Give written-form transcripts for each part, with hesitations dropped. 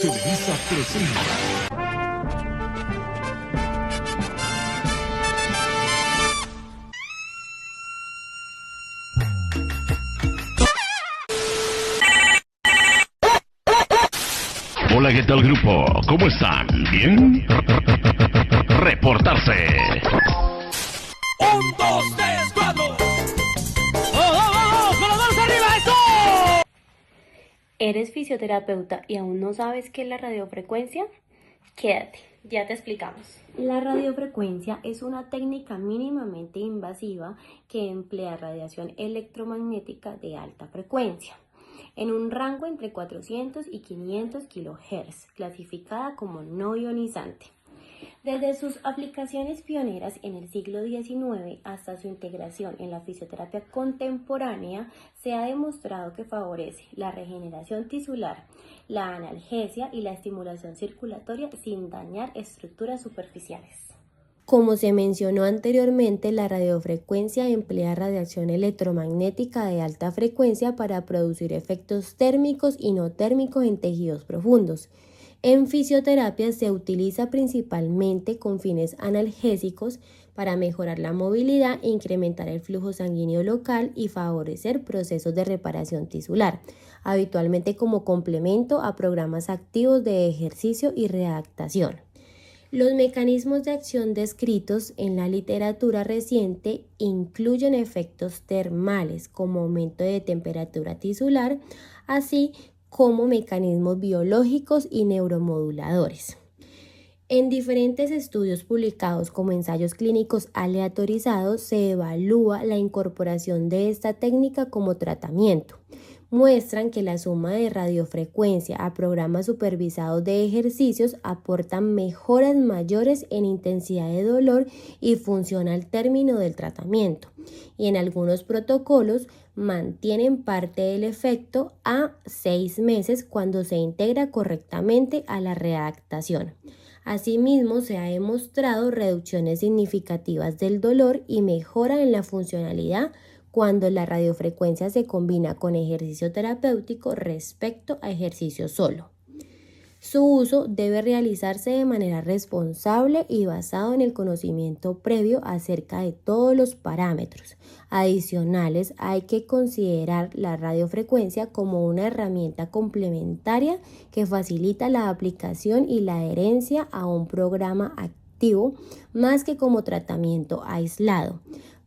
Televisa presenta. Hola, ¿qué tal, grupo? ¿Cómo están? ¿Bien? Reportarse. 1, 2, 3, 4. ¡Oh! ¡Con las manos arriba! ¡Eso! ¿Eres fisioterapeuta y aún no sabes qué es la radiofrecuencia? Quédate, ya te explicamos. La radiofrecuencia es una técnica mínimamente invasiva que emplea radiación electromagnética de alta frecuencia, en un rango entre 400 y 500 kHz, clasificada como no ionizante. Desde sus aplicaciones pioneras en el siglo XIX hasta su integración en la fisioterapia contemporánea, se ha demostrado que favorece la regeneración tisular, la analgesia y la estimulación circulatoria sin dañar estructuras superficiales. Como se mencionó anteriormente, la radiofrecuencia emplea radiación electromagnética de alta frecuencia para producir efectos térmicos y no térmicos en tejidos profundos. En fisioterapia se utiliza principalmente con fines analgésicos para mejorar la movilidad, incrementar el flujo sanguíneo local y favorecer procesos de reparación tisular, habitualmente como complemento a programas activos de ejercicio y readaptación. Los mecanismos de acción descritos en la literatura reciente incluyen efectos termales como aumento de temperatura tisular, así como mecanismos biológicos y neuromoduladores. En diferentes estudios publicados como ensayos clínicos aleatorizados se evalúa la incorporación de esta técnica como tratamiento. Muestran que la suma de radiofrecuencia a programas supervisados de ejercicios aportan mejoras mayores en intensidad de dolor y función al término del tratamiento, y en algunos protocolos mantienen parte del efecto a 6 meses cuando se integra correctamente a la readaptación. Asimismo, se ha demostrado reducciones significativas del dolor y mejora en la funcionalidad cuando la radiofrecuencia se combina con ejercicio terapéutico respecto a ejercicio solo. Su uso debe realizarse de manera responsable y basado en el conocimiento previo acerca de todos los parámetros. Adicionales, hay que considerar la radiofrecuencia como una herramienta complementaria que facilita la aplicación y la adherencia a un programa activo más que como tratamiento aislado.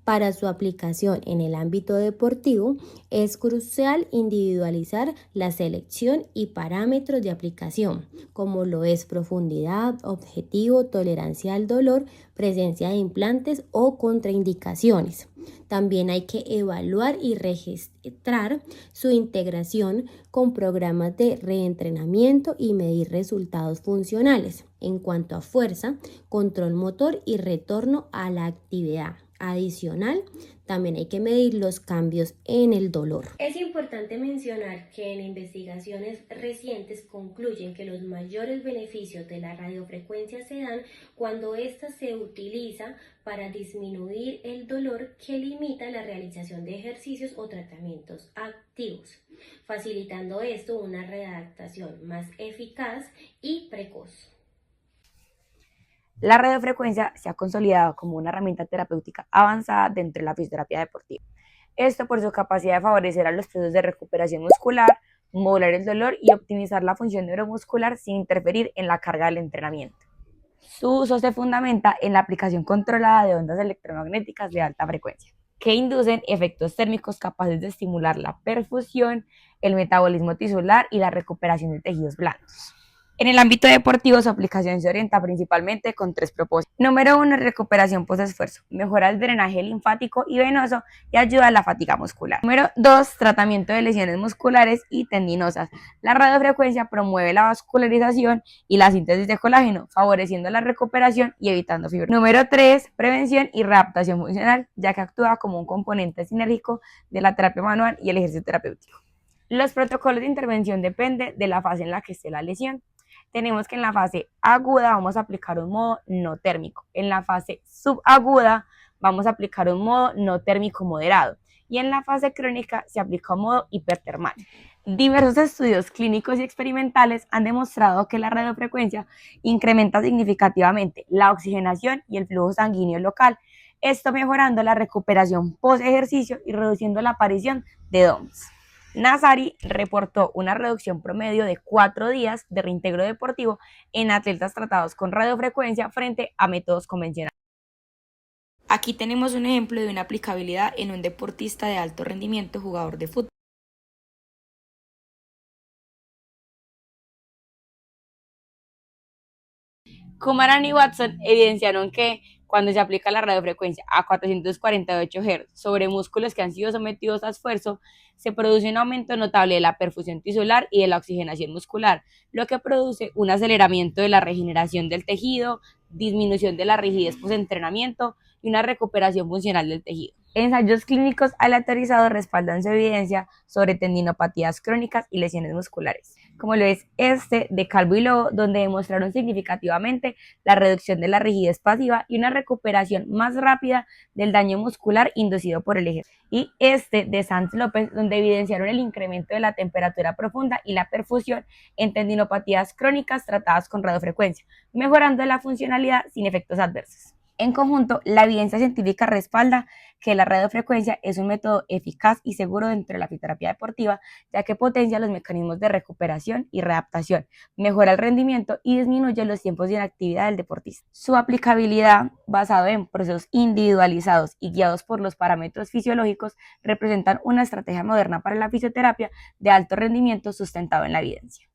Para su aplicación en el ámbito deportivo, es crucial individualizar la selección y parámetros de aplicación, como lo es profundidad, objetivo, tolerancia al dolor, presencia de implantes o contraindicaciones. También hay que evaluar y registrar su integración con programas de reentrenamiento y medir resultados funcionales en cuanto a fuerza, control motor y retorno a la actividad. Adicional, también hay que medir los cambios en el dolor. Es importante mencionar que en investigaciones recientes concluyen que los mayores beneficios de la radiofrecuencia se dan cuando ésta se utiliza para disminuir el dolor que limita la realización de ejercicios o tratamientos activos, facilitando esto una readaptación más eficaz y precoz. La radiofrecuencia se ha consolidado como una herramienta terapéutica avanzada dentro de la fisioterapia deportiva. Esto por su capacidad de favorecer a los procesos de recuperación muscular, modular el dolor y optimizar la función neuromuscular sin interferir en la carga del entrenamiento. Su uso se fundamenta en la aplicación controlada de ondas electromagnéticas de alta frecuencia, que inducen efectos térmicos capaces de estimular la perfusión, el metabolismo tisular y la recuperación de tejidos blandos. En el ámbito deportivo, su aplicación se orienta principalmente con 3 propósitos. Número 1, recuperación post-esfuerzo. Mejora el drenaje linfático y venoso y ayuda a la fatiga muscular. Número 2, tratamiento de lesiones musculares y tendinosas. La radiofrecuencia promueve la vascularización y la síntesis de colágeno, favoreciendo la recuperación y evitando fibrosis. Número 3, prevención y readaptación funcional, ya que actúa como un componente sinérgico de la terapia manual y el ejercicio terapéutico. Los protocolos de intervención dependen de la fase en la que esté la lesión. Tenemos que en la fase aguda vamos a aplicar un modo no térmico. En la fase subaguda vamos a aplicar un modo no térmico moderado. Y en la fase crónica se aplica un modo hipertermal. Diversos estudios clínicos y experimentales han demostrado que la radiofrecuencia incrementa significativamente la oxigenación y el flujo sanguíneo local, esto mejorando la recuperación post-ejercicio y reduciendo la aparición de DOMS. Nazari reportó una reducción promedio de 4 días de reintegro deportivo en atletas tratados con radiofrecuencia frente a métodos convencionales. Aquí tenemos un ejemplo de una aplicabilidad en un deportista de alto rendimiento, jugador de fútbol. Kumaran y Watson evidenciaron que cuando se aplica la radiofrecuencia a 448 Hz sobre músculos que han sido sometidos a esfuerzo, se produce un aumento notable de la perfusión tisular y de la oxigenación muscular, lo que produce un aceleramiento de la regeneración del tejido, disminución de la rigidez post-entrenamiento y una recuperación funcional del tejido. Ensayos clínicos aleatorizados respaldan su evidencia sobre tendinopatías crónicas y lesiones musculares, como lo es este de Calvo y Lobo, donde demostraron significativamente la reducción de la rigidez pasiva y una recuperación más rápida del daño muscular inducido por el ejercicio. Y este de Sanz López, donde evidenciaron el incremento de la temperatura profunda y la perfusión en tendinopatías crónicas tratadas con radiofrecuencia, mejorando la funcionalidad sin efectos adversos. En conjunto, la evidencia científica respalda que la radiofrecuencia es un método eficaz y seguro dentro de la fisioterapia deportiva, ya que potencia los mecanismos de recuperación y readaptación, mejora el rendimiento y disminuye los tiempos de inactividad del deportista. Su aplicabilidad, basada en procesos individualizados y guiados por los parámetros fisiológicos, representan una estrategia moderna para la fisioterapia de alto rendimiento sustentado en la evidencia.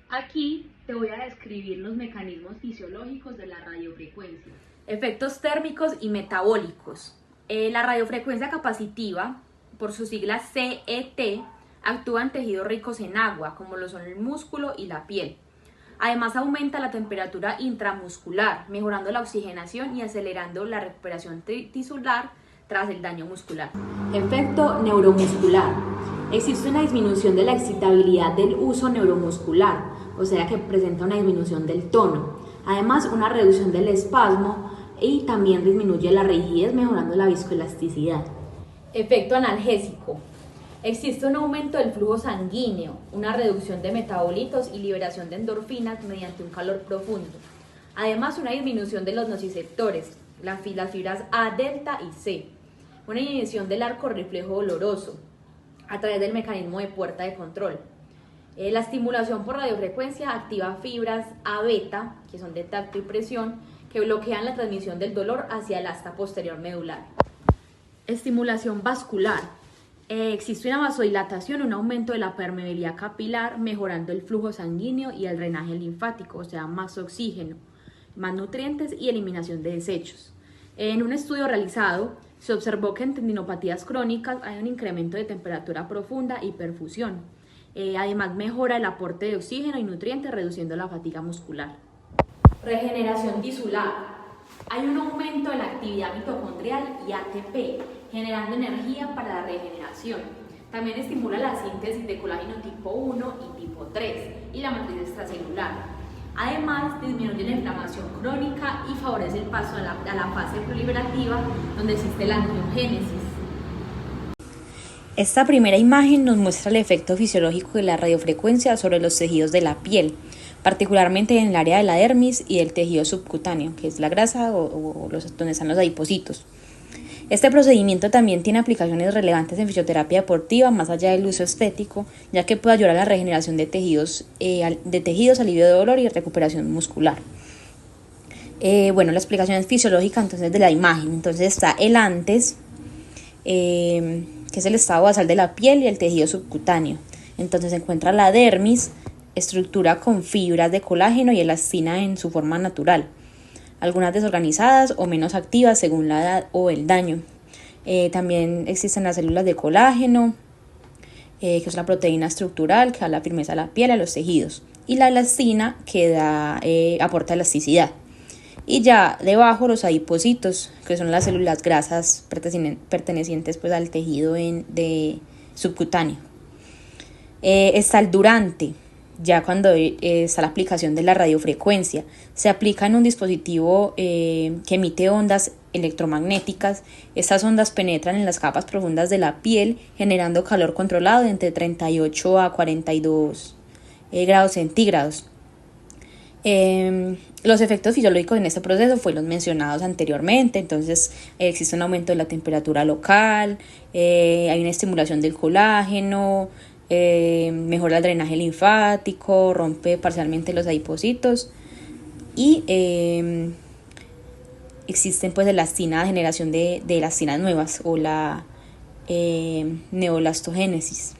Aquí te voy a describir los mecanismos fisiológicos de la radiofrecuencia. Efectos térmicos y metabólicos. La radiofrecuencia capacitiva, por sus siglas CET, actúa en tejidos ricos en agua, como lo son el músculo y la piel. Además, aumenta la temperatura intramuscular, mejorando la oxigenación y acelerando la recuperación tisular tras el daño muscular. Efecto neuromuscular. Existe una disminución de la excitabilidad del uso neuromuscular, o sea que presenta una disminución del tono. Además, una reducción del espasmo y también disminuye la rigidez, mejorando la viscoelasticidad. Efecto analgésico. Existe un aumento del flujo sanguíneo, una reducción de metabolitos y liberación de endorfinas mediante un calor profundo. Además, una disminución de los nociceptores, las fibras A, delta y C. Una inhibición del arco reflejo doloroso a través del mecanismo de puerta de control. La estimulación por radiofrecuencia activa fibras A beta, que son de tacto y presión, que bloquean la transmisión del dolor hacia el asta posterior medular. Estimulación vascular. Existe una vasodilatación, un aumento de la permeabilidad capilar, mejorando el flujo sanguíneo y el drenaje linfático, o sea, más oxígeno, más nutrientes y eliminación de desechos. En un estudio realizado, se observó que en tendinopatías crónicas hay un incremento de temperatura profunda y perfusión. Además, mejora el aporte de oxígeno y nutrientes, reduciendo la fatiga muscular. Regeneración tisular. Hay un aumento de la actividad mitocondrial y ATP, generando energía para la regeneración. También estimula la síntesis de colágeno tipo 1 y tipo 3 y la matriz extracelular. Además, disminuye la inflamación crónica y favorece el paso a la fase proliferativa, donde existe la angiogénesis. Esta primera imagen nos muestra el efecto fisiológico de la radiofrecuencia sobre los tejidos de la piel, particularmente en el área de la dermis y del tejido subcutáneo, que es la grasa donde están los adipocitos. Este procedimiento también tiene aplicaciones relevantes en fisioterapia deportiva, más allá del uso estético, ya que puede ayudar a la regeneración de tejidos, alivio de dolor y recuperación muscular. La explicación es fisiológica entonces de la imagen. Entonces está el antes, que es el estado basal de la piel y el tejido subcutáneo. Entonces se encuentra la dermis, estructura con fibras de colágeno y elastina en su forma natural, algunas desorganizadas o menos activas según la edad o el daño. También existen las células de colágeno, que es la proteína estructural que da la firmeza a la piel y a los tejidos, y la elastina que aporta elasticidad. Y ya debajo los adipocitos, que son las células grasas pertenecientes pues, al tejido de subcutáneo. Está el durante, ya cuando está la aplicación de la radiofrecuencia. Se aplica en un dispositivo que emite ondas electromagnéticas. Estas ondas penetran en las capas profundas de la piel, generando calor controlado de entre 38 a 42 grados centígrados. Los efectos fisiológicos en este proceso fueron los mencionados anteriormente. Entonces existe un aumento de la temperatura local, hay una estimulación del colágeno, mejora el drenaje linfático, rompe parcialmente los adipocitos y existen pues elastina, generación de elastinas nuevas o la neoblastogénesis.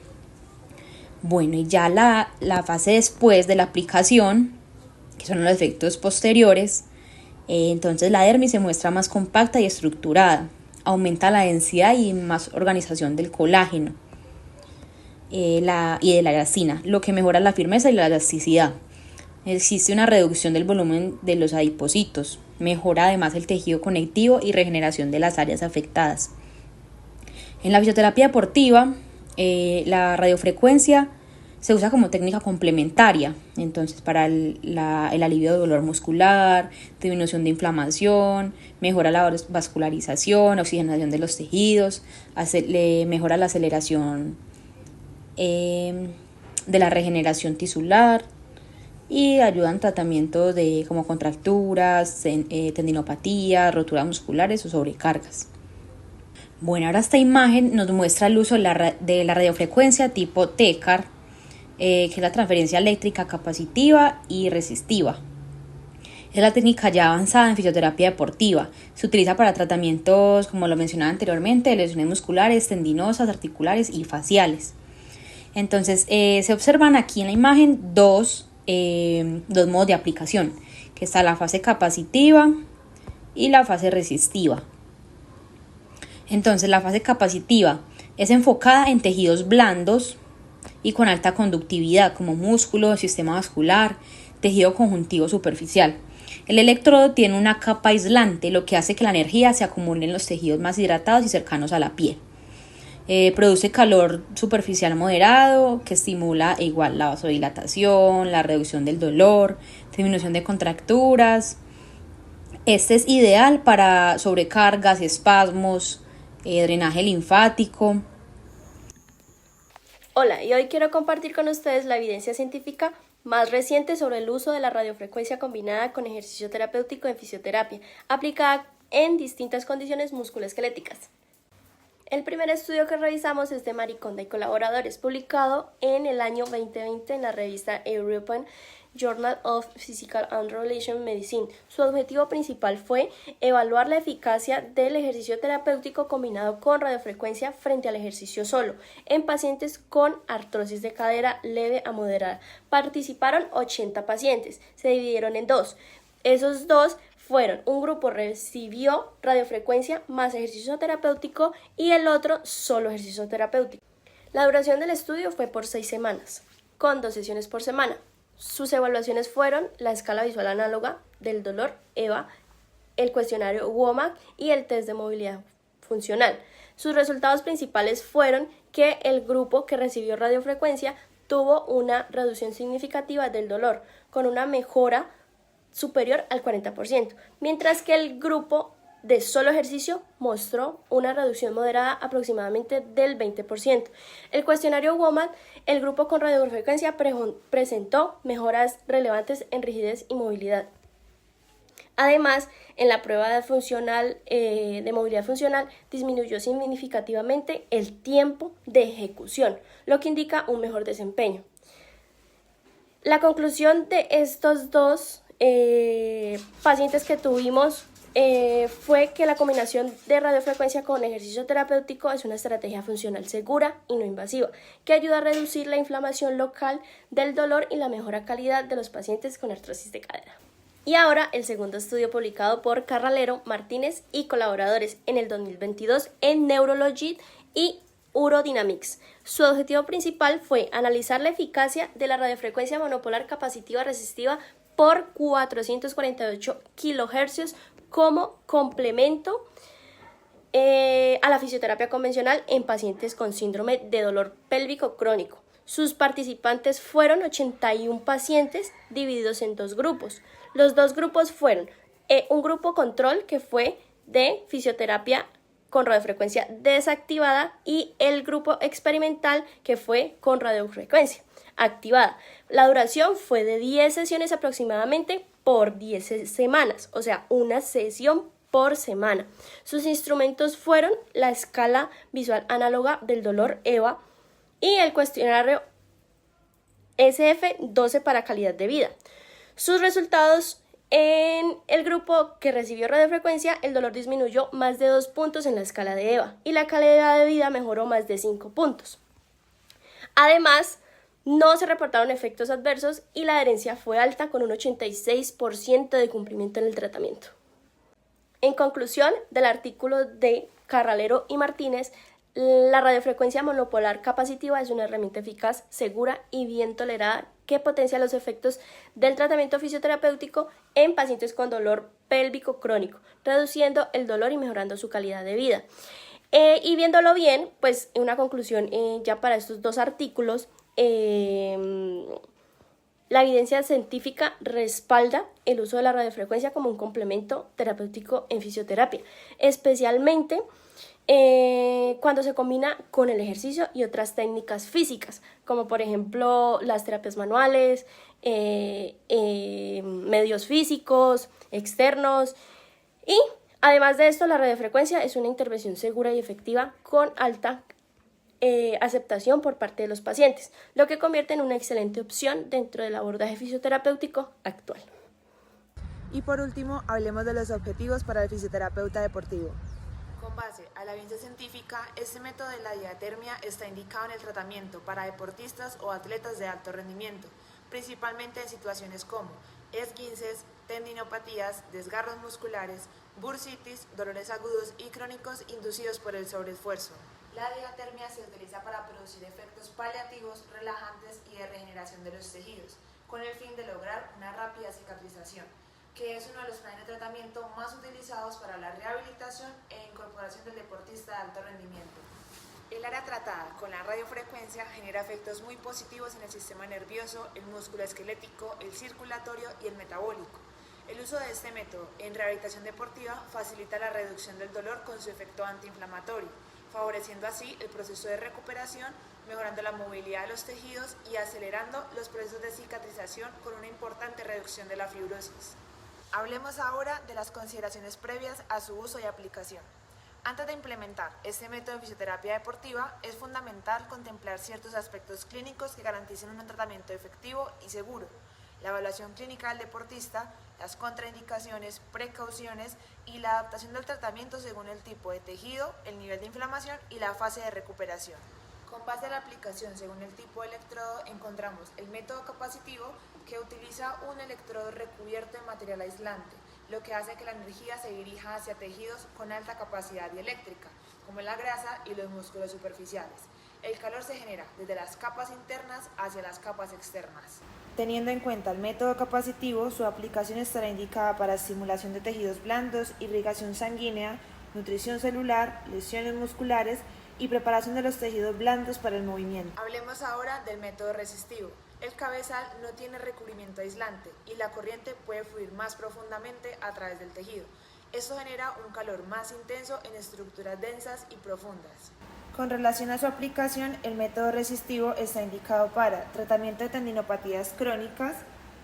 Bueno, y ya la fase después de la aplicación, que son los efectos posteriores, entonces la dermis se muestra más compacta y estructurada, aumenta la densidad y más organización del colágeno y de la elastina, lo que mejora la firmeza y la elasticidad. Existe una reducción del volumen de los adipocitos, mejora además el tejido conectivo y regeneración de las áreas afectadas. En la fisioterapia deportiva, la radiofrecuencia se usa como técnica complementaria, entonces para el alivio de dolor muscular, disminución de inflamación, mejora la vascularización, oxigenación de los tejidos, mejora la aceleración de la regeneración tisular y ayuda en tratamientos como contracturas, tendinopatías, roturas musculares o sobrecargas. Bueno, ahora esta imagen nos muestra el uso de la radiofrecuencia tipo TECAR, que es la transferencia eléctrica capacitiva y resistiva. Es la técnica ya avanzada en fisioterapia deportiva. Se utiliza para tratamientos, como lo mencionaba anteriormente, de lesiones musculares, tendinosas, articulares y faciales. Entonces, se observan aquí en la imagen dos modos de aplicación, que está la fase capacitiva y la fase resistiva. Entonces, la fase capacitiva es enfocada en tejidos blandos y con alta conductividad, como músculo, sistema vascular, tejido conjuntivo superficial. El electrodo tiene una capa aislante, lo que hace que la energía se acumule en los tejidos más hidratados y cercanos a la piel. Produce calor superficial moderado, que estimula igual la vasodilatación, la reducción del dolor, disminución de contracturas. Este es ideal para sobrecargas, espasmos, drenaje linfático. Hola, y hoy quiero compartir con ustedes la evidencia científica más reciente sobre el uso de la radiofrecuencia combinada con ejercicio terapéutico en fisioterapia, aplicada en distintas condiciones musculoesqueléticas. El primer estudio que revisamos es de Mariconda y colaboradores, publicado en el año 2020 en la revista European Journal of Physical and Relation Medicine. Su objetivo principal fue evaluar la eficacia del ejercicio terapéutico combinado con radiofrecuencia frente al ejercicio solo en pacientes con artrosis de cadera leve a moderada. Participaron 80 pacientes, se dividieron en dos. Esos dos fueron: un grupo recibió radiofrecuencia más ejercicio terapéutico y el otro solo ejercicio terapéutico. La duración del estudio fue por 6 semanas, con 2 sesiones por semana. Sus evaluaciones fueron la escala visual análoga del dolor, EVA, el cuestionario WOMAC y el test de movilidad funcional. Sus resultados principales fueron que el grupo que recibió radiofrecuencia tuvo una reducción significativa del dolor, con una mejora superior al 40%, mientras que el grupo de solo ejercicio mostró una reducción moderada aproximadamente del 20%. El cuestionario WOMAC, el grupo con radiofrecuencia presentó mejoras relevantes en rigidez y movilidad. Además, en la prueba de movilidad funcional disminuyó significativamente el tiempo de ejecución, lo que indica un mejor desempeño. La conclusión de estos dos pacientes que tuvimos fue que la combinación de radiofrecuencia con ejercicio terapéutico es una estrategia funcional segura y no invasiva, que ayuda a reducir la inflamación local del dolor y la mejora calidad de los pacientes con artrosis de cadera. Y ahora el segundo estudio publicado por Carralero, Martínez y colaboradores en el 2022 en Neurology y Urodynamics. Su objetivo principal fue analizar la eficacia de la radiofrecuencia monopolar capacitiva resistiva por 448 kHz como complemento a la fisioterapia convencional en pacientes con síndrome de dolor pélvico crónico. Sus participantes fueron 81 pacientes divididos en dos grupos. Los dos grupos fueron un grupo control que fue de fisioterapia con radiofrecuencia desactivada y el grupo experimental que fue con radiofrecuencia activada. La duración fue de 10 sesiones aproximadamente por 10 semanas, o sea, una sesión por semana. Sus instrumentos fueron la escala visual análoga del dolor EVA y el cuestionario SF-12 para calidad de vida. Sus resultados: en el grupo que recibió radiofrecuencia, el dolor disminuyó más de 2 puntos en la escala de EVA y la calidad de vida mejoró más de 5 puntos. Además, no se reportaron efectos adversos y la adherencia fue alta con un 86% de cumplimiento en el tratamiento. En conclusión del artículo de Carralero y Martínez, la radiofrecuencia monopolar capacitiva es una herramienta eficaz, segura y bien tolerada que potencia los efectos del tratamiento fisioterapéutico en pacientes con dolor pélvico crónico, reduciendo el dolor y mejorando su calidad de vida. Y viéndolo bien, pues una conclusión ya para estos dos artículos, la evidencia científica respalda el uso de la radiofrecuencia como un complemento terapéutico en fisioterapia, especialmente cuando se combina con el ejercicio y otras técnicas físicas, como por ejemplo las terapias manuales, medios físicos, externos. Y además de esto, la radiofrecuencia es una intervención segura y efectiva con alta aceptación por parte de los pacientes, lo que convierte en una excelente opción dentro del abordaje fisioterapéutico actual. Y por último, hablemos de los objetivos para el fisioterapeuta deportivo. Con base a la evidencia científica, este método de la diatermia está indicado en el tratamiento para deportistas o atletas de alto rendimiento, principalmente en situaciones como esguinces, tendinopatías, desgarros musculares, bursitis, dolores agudos y crónicos inducidos por el sobreesfuerzo. La diatermia se utiliza para producir efectos paliativos, relajantes y de regeneración de los tejidos, con el fin de lograr una rápida cicatrización, que es uno de los planes de tratamiento más utilizados para la rehabilitación e incorporación del deportista de alto rendimiento. El área tratada con la radiofrecuencia genera efectos muy positivos en el sistema nervioso, el músculo esquelético, el circulatorio y el metabólico. El uso de este método en rehabilitación deportiva facilita la reducción del dolor con su efecto antiinflamatorio, favoreciendo así el proceso de recuperación, mejorando la movilidad de los tejidos y acelerando los procesos de cicatrización con una importante reducción de la fibrosis. Hablemos ahora de las consideraciones previas a su uso y aplicación. Antes de implementar este método de fisioterapia deportiva, es fundamental contemplar ciertos aspectos clínicos que garanticen un tratamiento efectivo y seguro. La evaluación clínica del deportista, las contraindicaciones, precauciones y la adaptación del tratamiento según el tipo de tejido, el nivel de inflamación y la fase de recuperación. Con base a la aplicación según el tipo de electrodo, encontramos el método capacitivo, que utiliza un electrodo recubierto de material aislante, lo que hace que la energía se dirija hacia tejidos con alta capacidad dieléctrica, como la grasa y los músculos superficiales. El calor se genera desde las capas internas hacia las capas externas. Teniendo en cuenta el método capacitivo, su aplicación estará indicada para estimulación de tejidos blandos, irrigación sanguínea, nutrición celular, lesiones musculares y preparación de los tejidos blandos para el movimiento. Hablemos ahora del método resistivo. El cabezal no tiene recubrimiento aislante y la corriente puede fluir más profundamente a través del tejido. Esto genera un calor más intenso en estructuras densas y profundas. Con relación a su aplicación, el método resistivo está indicado para tratamiento de tendinopatías crónicas,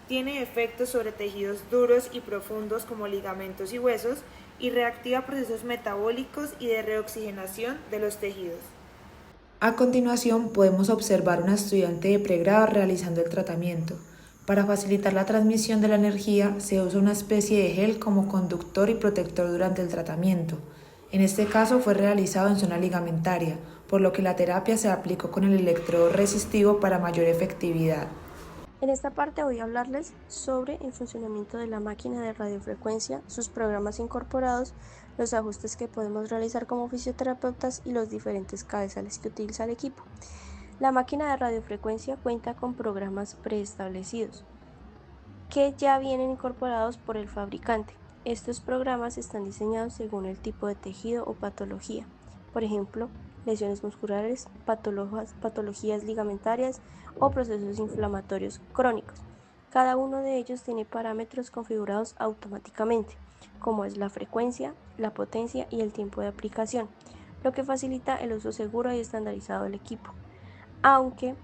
tiene efectos sobre tejidos duros y profundos como ligamentos y huesos y reactiva procesos metabólicos y de reoxigenación de los tejidos. A continuación podemos observar a una estudiante de pregrado realizando el tratamiento. Para facilitar la transmisión de la energía se usa una especie de gel como conductor y protector durante el tratamiento. En este caso fue realizado en zona ligamentaria, por lo que la terapia se aplicó con el electrodo resistivo para mayor efectividad. En esta parte voy a hablarles sobre el funcionamiento de la máquina de radiofrecuencia, sus programas incorporados, los ajustes que podemos realizar como fisioterapeutas y los diferentes cabezales que utiliza el equipo. La máquina de radiofrecuencia cuenta con programas preestablecidos que ya vienen incorporados por el fabricante. Estos programas están diseñados según el tipo de tejido o patología. Por ejemplo, lesiones musculares, patologías ligamentarias o procesos inflamatorios crónicos. Cada uno de ellos tiene parámetros configurados automáticamente, como es la frecuencia, la potencia y el tiempo de aplicación, lo que facilita el uso seguro y estandarizado del equipo. Aunque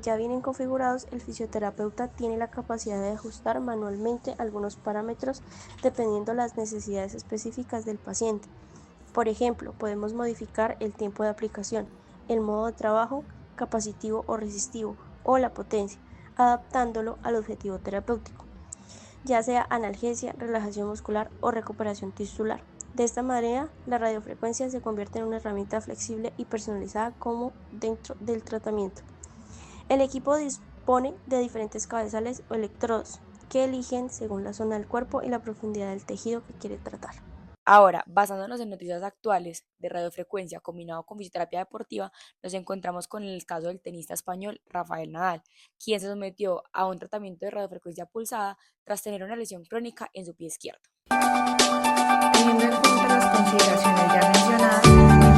ya vienen configurados, el fisioterapeuta tiene la capacidad de ajustar manualmente algunos parámetros dependiendo las necesidades específicas del paciente. Por ejemplo, podemos modificar el tiempo de aplicación, el modo de trabajo, capacitivo o resistivo, o la potencia, adaptándolo al objetivo terapéutico, ya sea analgesia, relajación muscular o recuperación tisular. De esta manera, la radiofrecuencia se convierte en una herramienta flexible y personalizada como dentro del tratamiento. El equipo dispone de diferentes cabezales o electrodos que eligen según la zona del cuerpo y la profundidad del tejido que quiere tratar. Ahora, basándonos en noticias actuales de radiofrecuencia combinado con fisioterapia deportiva, nos encontramos con el caso del tenista español Rafael Nadal, quien se sometió a un tratamiento de radiofrecuencia pulsada tras tener una lesión crónica en su pie izquierdo. Teniendo en cuenta las consideraciones ya mencionadas,